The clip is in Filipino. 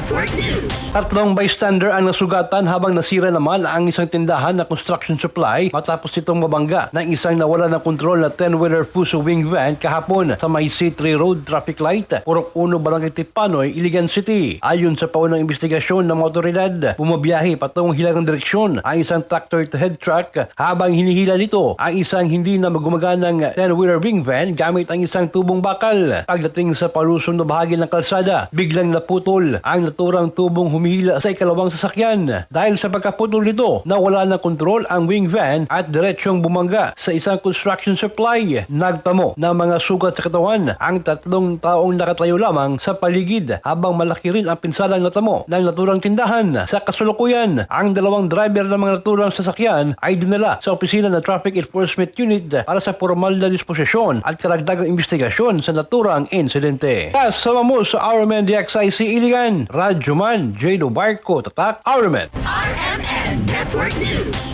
Network News. Tatlong bystander ang nasugatan habang nasira naman ang isang tindahan na construction supply matapos itong mabangga ng isang nawala ng kontrol na 10-wheeler Fuso wing van kahapon sa may C3 Road traffic light, Purok 1, Barangay Tipanoy, Iligan City. Ayon sa paunang investigasyon ng mga otoridad, bumabiyahe patungong hilagang direksyon ang isang tractor to head truck habang hinihila nito ang isang hindi na gumaganang 10-wheeler wing van gamit ang isang tubong bakal. Pagdating sa palusong na bahagi ng kalsada, biglang naputol ang naturang tubong humihila sa ikalawang sasakyan. Dahil sa pagkaputol nito, nawala ng kontrol ang wing van at diretsyong bumangga sa isang construction supply. Nagtamo ng mga sugat sa katawan ang tatlong taong nakatayo lamang sa paligid habang malaki rin ang pinsalang natamo ng naturang tindahan. Sa kasalukuyan, ang dalawang driver ng mga naturang sasakyan ay dinala sa opisina ng Traffic Enforcement Unit para sa formal na disposisyon at karagdagang investigasyon sa naturang insidente. Kasama mo sa RMN DXIC Iligan, Radyoman J. Barco, Tatak, RMN. RMN Network News.